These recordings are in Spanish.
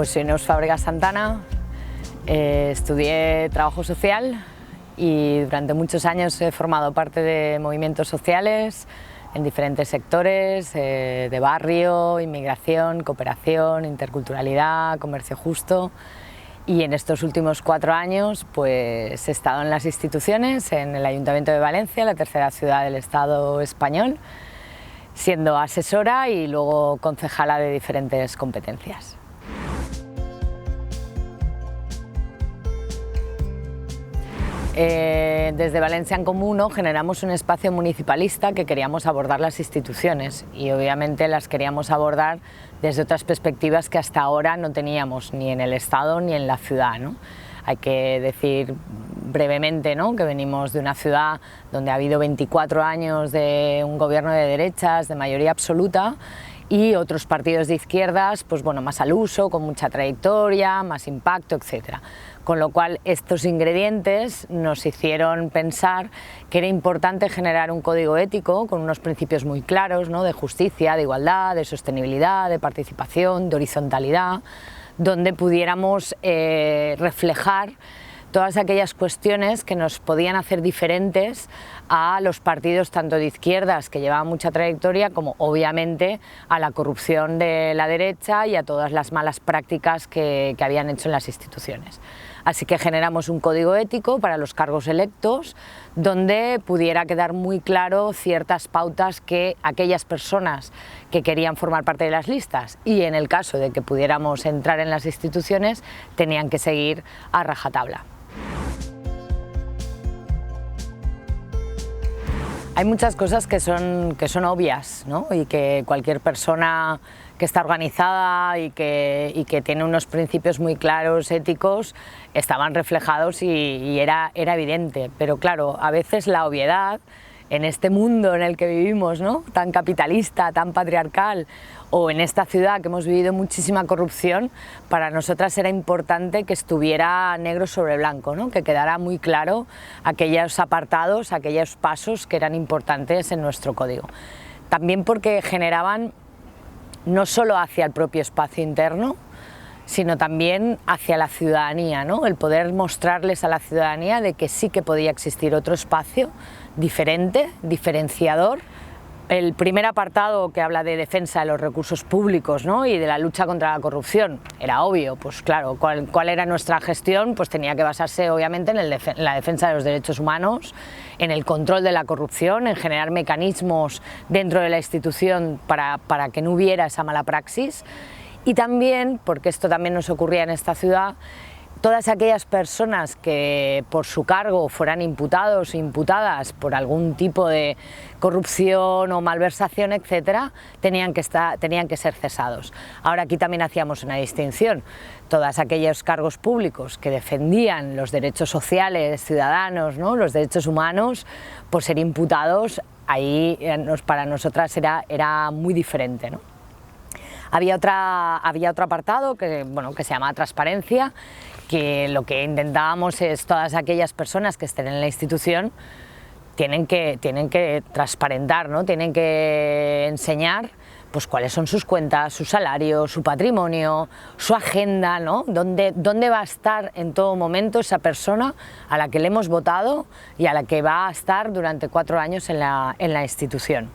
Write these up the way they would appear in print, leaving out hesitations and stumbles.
Pues soy Neus Fábregas Santana, estudié trabajo social y durante muchos años he formado parte de movimientos sociales en diferentes sectores, de barrio, inmigración, cooperación, interculturalidad, comercio justo. Y en estos últimos 4 años pues, he estado en las instituciones, en el Ayuntamiento de Valencia, la tercera ciudad del Estado español, siendo asesora y luego concejala de diferentes competencias. Desde Valencia en Comú generamos un espacio municipalista que queríamos abordar las instituciones y obviamente las queríamos abordar desde otras perspectivas que hasta ahora no teníamos ni en el Estado ni en la ciudad, ¿no? Hay que decir brevemente, ¿no?, que venimos de una ciudad donde ha habido 24 años de un gobierno de derechas, de mayoría absoluta, y otros partidos de izquierdas, pues bueno, más al uso, con mucha trayectoria, más impacto, etc. Con lo cual estos ingredientes nos hicieron pensar que era importante generar un código ético con unos principios muy claros, ¿no?, de justicia, de igualdad, de sostenibilidad, de participación, de horizontalidad, donde pudiéramos reflejar todas aquellas cuestiones que nos podían hacer diferentes a los partidos tanto de izquierdas que llevaban mucha trayectoria como obviamente a la corrupción de la derecha y a todas las malas prácticas que habían hecho en las instituciones. Así que generamos un código ético para los cargos electos donde pudiera quedar muy claro ciertas pautas que aquellas personas que querían formar parte de las listas y en el caso de que pudiéramos entrar en las instituciones tenían que seguir a rajatabla. Hay muchas cosas que son obvias, ¿no?, y que cualquier persona que está organizada y que tiene unos principios muy claros, éticos, estaban reflejados y era evidente. Pero claro, a veces la obviedad en este mundo en el que vivimos, ¿no?, tan capitalista, tan patriarcal, o en esta ciudad que hemos vivido muchísima corrupción, para nosotras era importante que estuviera negro sobre blanco, ¿no?, que quedara muy claro aquellos apartados, aquellos pasos que eran importantes en nuestro código. También porque generaban no solo hacia el propio espacio interno, sino también hacia la ciudadanía, ¿no?, el poder mostrarles a la ciudadanía de que sí que podía existir otro espacio diferente, diferenciador. El primer apartado que habla de defensa de los recursos públicos, ¿no?, y de la lucha contra la corrupción, era obvio, pues claro, ¿cuál era nuestra gestión? Pues tenía que basarse obviamente en la defensa de los derechos humanos, en el control de la corrupción, en generar mecanismos dentro de la institución para que no hubiera esa mala praxis, y también, porque esto también nos ocurría en esta ciudad, todas aquellas personas que por su cargo fueran imputados o imputadas por algún tipo de corrupción o malversación, etcétera, tenían que ser cesados. Ahora aquí también hacíamos una distinción. Todos aquellos cargos públicos que defendían los derechos sociales ciudadanos, ¿no?, los derechos humanos, por ser imputados, ahí para nosotras era muy diferente, ¿no? Había otro apartado que se llama transparencia, que lo que intentábamos es todas aquellas personas que estén en la institución tienen que transparentar, ¿no?, tienen que enseñar pues cuáles son sus cuentas, su salario, su patrimonio, su agenda, ¿no?, dónde va a estar en todo momento esa persona a la que le hemos votado y a la que va a estar durante 4 años en la institución.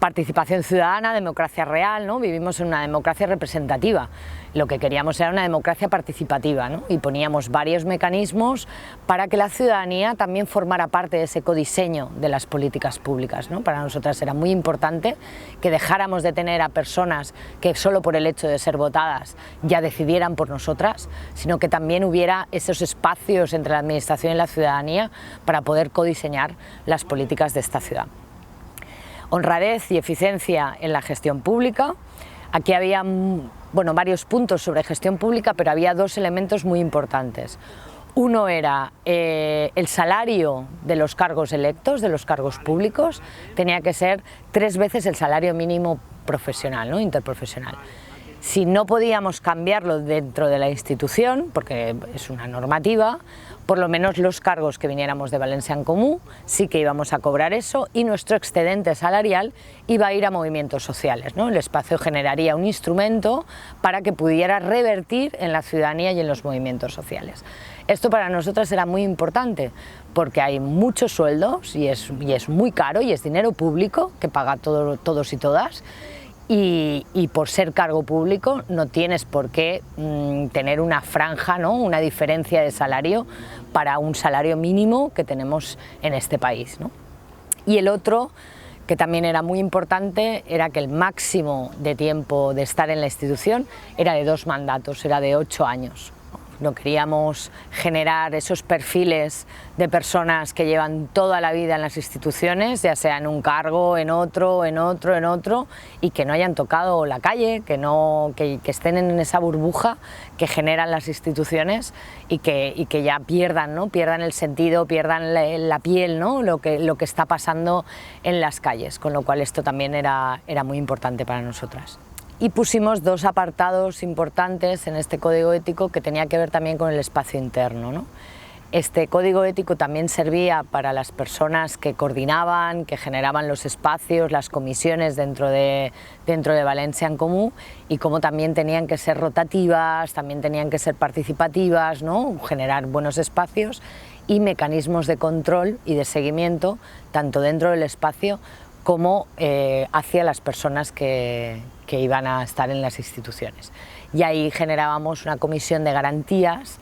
Participación ciudadana, democracia real, ¿no? Vivimos en una democracia representativa. Lo que queríamos era una democracia participativa, ¿no?, y poníamos varios mecanismos para que la ciudadanía también formara parte de ese codiseño de las políticas públicas, ¿no? Para nosotras era muy importante que dejáramos de tener a personas que solo por el hecho de ser votadas ya decidieran por nosotras, sino que también hubiera esos espacios entre la administración y la ciudadanía para poder codiseñar las políticas de esta ciudad. Honradez y eficiencia en la gestión pública. Aquí había varios puntos sobre gestión pública, pero había 2 elementos muy importantes. Uno era el salario de los cargos electos, de los cargos públicos, tenía que ser 3 veces el salario mínimo profesional, ¿no?, interprofesional. Si no podíamos cambiarlo dentro de la institución, porque es una normativa, por lo menos los cargos que viniéramos de Valencia en Comú sí que íbamos a cobrar eso, y nuestro excedente salarial iba a ir a movimientos sociales, ¿no? El espacio generaría un instrumento para que pudiera revertir en la ciudadanía y en los movimientos sociales. Esto para nosotras era muy importante porque hay muchos sueldos y es muy caro y es dinero público que paga todos y todas. Y por ser cargo público no tienes por qué tener una franja, ¿no? Una diferencia de salario para un salario mínimo que tenemos en este país, ¿no? Y el otro, que también era muy importante, era que el máximo de tiempo de estar en la institución era de 2 mandatos, era de 8 años. No queríamos generar esos perfiles de personas que llevan toda la vida en las instituciones, ya sea en un cargo, en otro, y que no hayan tocado la calle, que estén en esa burbuja que generan las instituciones y que ya pierdan, ¿no? Pierdan el sentido, pierdan la piel, ¿no? Lo que está pasando en las calles, con lo cual esto también era muy importante para nosotras. Y pusimos 2 apartados importantes en este código ético que tenía que ver también con el espacio interno, ¿no? Este código ético también servía para las personas que coordinaban, que generaban los espacios, las comisiones dentro de Valencia en Comú, y cómo también tenían que ser rotativas, también tenían que ser participativas, ¿no? Generar buenos espacios y mecanismos de control y de seguimiento, tanto dentro del espacio como hacia las personas que iban a estar en las instituciones. Y ahí generábamos una comisión de garantías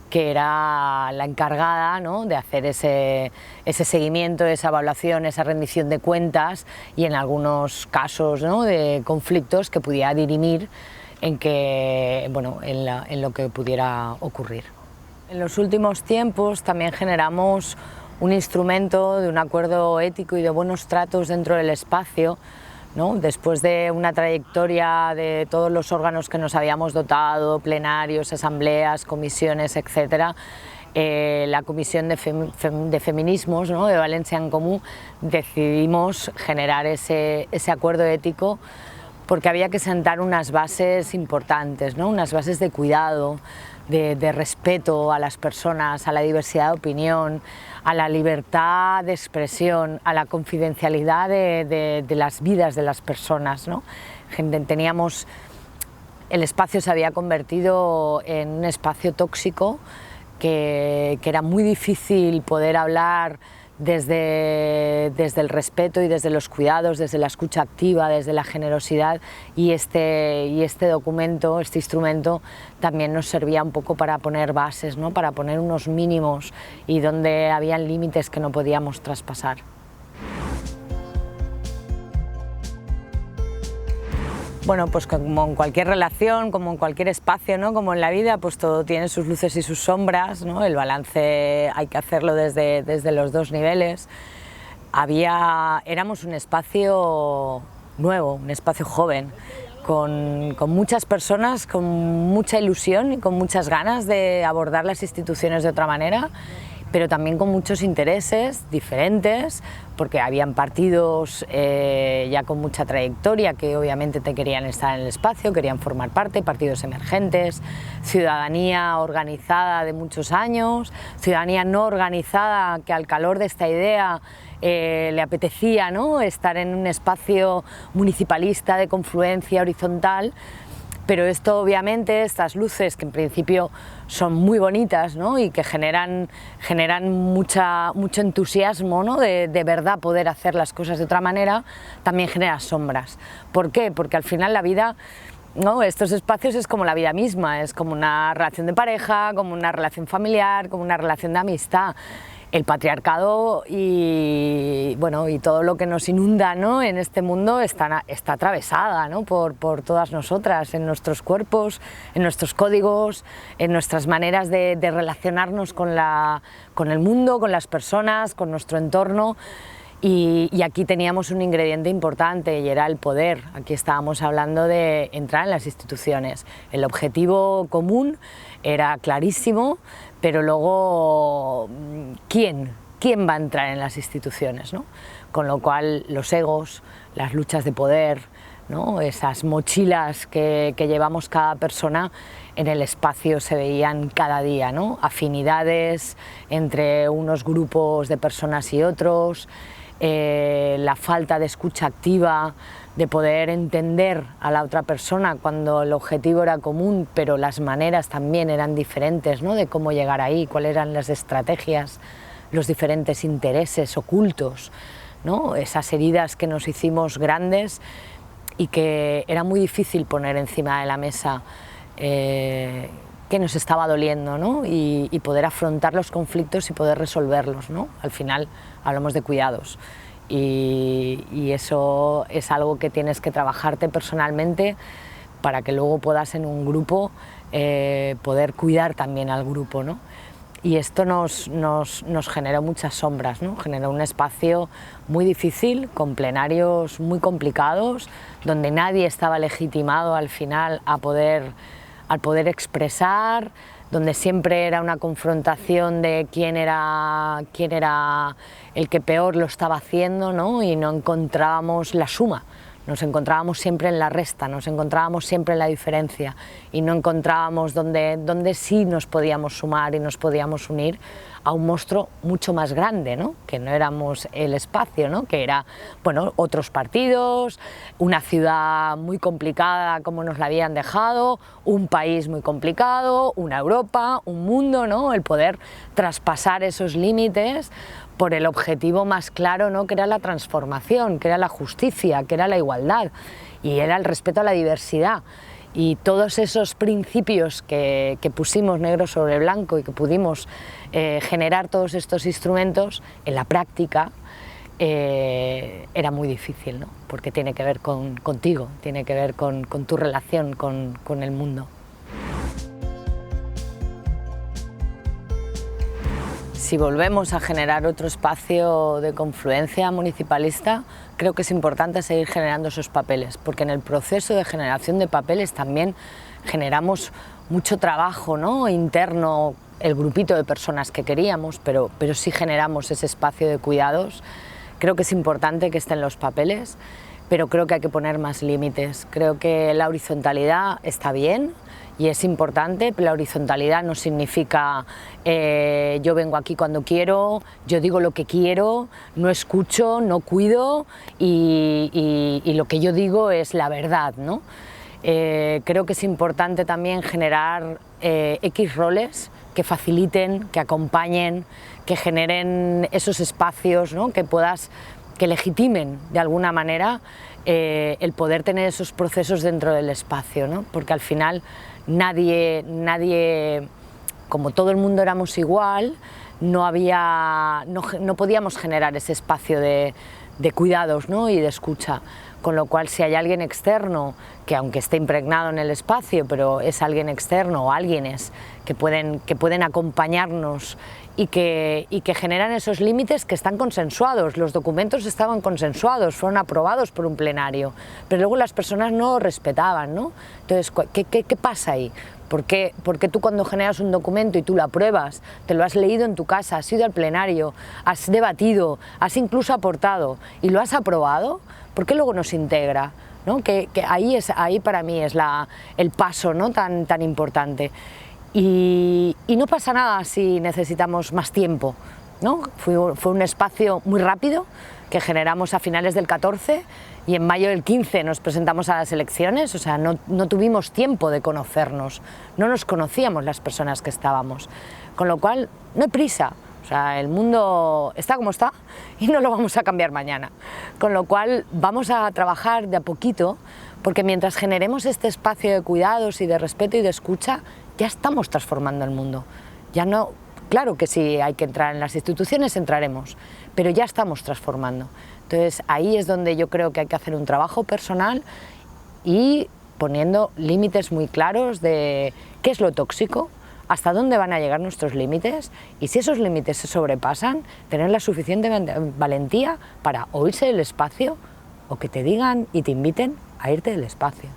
que era la encargada, ¿no? De hacer ese seguimiento, esa evaluación, esa rendición de cuentas y en algunos casos, ¿no? De conflictos que pudiera dirimir en lo que pudiera ocurrir. En los últimos tiempos también generamos un instrumento de un acuerdo ético y de buenos tratos dentro del espacio, ¿no? Después de una trayectoria de todos los órganos que nos habíamos dotado, plenarios, asambleas, comisiones, etc., la Comisión de Feminismos, ¿no? De Valencia en Comú, decidimos generar ese acuerdo ético porque había que sentar unas bases importantes, ¿no? Unas bases de cuidado, de respeto a las personas, a la diversidad de opinión, a la libertad de expresión, a la confidencialidad de las vidas de las personas, ¿no? El espacio se había convertido en un espacio tóxico que era muy difícil poder hablar desde el respeto y desde los cuidados, desde la escucha activa, desde la generosidad, y este documento, este instrumento también nos servía un poco para poner bases, ¿no? Para poner unos mínimos y donde habían límites que no podíamos traspasar. Bueno, pues como en cualquier relación, como en cualquier espacio, ¿no? Como en la vida, pues todo tiene sus luces y sus sombras, ¿no? El balance hay que hacerlo desde los 2 niveles. Éramos un espacio nuevo, un espacio joven, con muchas personas, con mucha ilusión y con muchas ganas de abordar las instituciones de otra manera, pero también con muchos intereses diferentes, porque habían partidos ya con mucha trayectoria que obviamente querían estar en el espacio, querían formar parte, partidos emergentes, ciudadanía organizada de muchos años, ciudadanía no organizada que al calor de esta idea le apetecía, ¿no? Estar en un espacio municipalista de confluencia horizontal. Pero esto obviamente, estas luces que en principio son muy bonitas, ¿no? Y que generan mucho entusiasmo, ¿no? De verdad poder hacer las cosas de otra manera, también genera sombras. ¿Por qué? Porque al final la vida, ¿no? Estos espacios es como la vida misma, es como una relación de pareja, como una relación familiar, como una relación de amistad. El patriarcado y todo lo que nos inunda, ¿no? En este mundo está atravesada, ¿no? por todas nosotras, en nuestros cuerpos, en nuestros códigos, en nuestras maneras de relacionarnos con el mundo, con las personas, con nuestro entorno. Y aquí teníamos un ingrediente importante y era el poder. Aquí estábamos hablando de entrar en las instituciones. El objetivo común era clarísimo, pero luego, ¿quién va a entrar en las instituciones, ¿no? Con lo cual los egos, las luchas de poder, ¿no? Esas mochilas que llevamos cada persona en el espacio se veían cada día, ¿no? Afinidades entre unos grupos de personas y otros, la falta de escucha activa, de poder entender a la otra persona cuando el objetivo era común, pero las maneras también eran diferentes, ¿no? De cómo llegar ahí, cuáles eran las estrategias, los diferentes intereses ocultos, ¿no? Esas heridas que nos hicimos grandes y que era muy difícil poner encima de la mesa que nos estaba doliendo, ¿no? Y poder afrontar los conflictos y poder resolverlos, ¿no? Al final hablamos de cuidados y eso es algo que tienes que trabajarte personalmente para que luego puedas en un grupo poder cuidar también al grupo, ¿no? Y esto nos generó muchas sombras, ¿no? Generó un espacio muy difícil, con plenarios muy complicados, donde nadie estaba legitimado al final al poder expresar, donde siempre era una confrontación de quién era el que peor lo estaba haciendo, ¿no? Y no encontrábamos la suma. Nos encontrábamos siempre en la resta, nos encontrábamos siempre en la diferencia y no encontrábamos donde sí nos podíamos sumar y nos podíamos unir a un monstruo mucho más grande, ¿no? Que no éramos el espacio, ¿no? Que era, bueno, otros partidos, una ciudad muy complicada como nos la habían dejado, un país muy complicado, una Europa, un mundo, ¿no? El poder traspasar esos límites por el objetivo más claro, ¿no? Que era la transformación, que era la justicia, que era la igualdad y era el respeto a la diversidad. Y todos esos principios que pusimos negro sobre blanco y que pudimos generar todos estos instrumentos en la práctica era muy difícil, ¿no? Porque tiene que ver contigo, tiene que ver con tu relación con el mundo. Si volvemos a generar otro espacio de confluencia municipalista, creo que es importante seguir generando esos papeles, porque en el proceso de generación de papeles también generamos mucho trabajo, ¿no? Interno, el grupito de personas que queríamos, pero sí generamos ese espacio de cuidados. Creo que es importante que estén los papeles, pero creo que hay que poner más límites. Creo que la horizontalidad está bien y es importante, pero la horizontalidad no significa yo vengo aquí cuando quiero, yo digo lo que quiero, no escucho, no cuido y lo que yo digo es la verdad, ¿no? Creo que es importante también generar X roles que faciliten, que acompañen, que generen esos espacios, ¿no? Que legitimen de alguna manera el poder tener esos procesos dentro del espacio, ¿no? Porque al final nadie, como todo el mundo éramos igual, no podíamos generar ese espacio de cuidados, ¿no? Y de escucha. Con lo cual, si hay alguien externo, que aunque esté impregnado en el espacio, pero es alguien externo o alguienes que pueden acompañarnos y que generan esos límites que están consensuados. Los documentos estaban consensuados, fueron aprobados por un plenario, pero luego las personas no respetaban, ¿no? Entonces, ¿qué pasa ahí? ¿Por qué tú cuando generas un documento y tú lo apruebas, te lo has leído en tu casa, has ido al plenario, has debatido, has incluso aportado y lo has aprobado? ¿Por qué luego no se integra? ¿No? Que ahí para mí es el paso, ¿no? tan importante. Y no pasa nada si necesitamos más tiempo, ¿no? Fue un espacio muy rápido que generamos a finales del 14 y en mayo del 15 nos presentamos a las elecciones, o sea, no tuvimos tiempo de conocernos, no nos conocíamos las personas que estábamos, con lo cual no hay prisa. O sea, el mundo está como está y no lo vamos a cambiar mañana. Con lo cual vamos a trabajar de a poquito, porque mientras generemos este espacio de cuidados y de respeto y de escucha, ya estamos transformando el mundo. Ya no, claro que si hay que entrar en las instituciones, entraremos, pero ya estamos transformando. Entonces ahí es donde yo creo que hay que hacer un trabajo personal y poniendo límites muy claros de qué es lo tóxico, hasta dónde van a llegar nuestros límites y si esos límites se sobrepasan, tener la suficiente valentía para o irse del espacio o que te digan y te inviten a irte del espacio.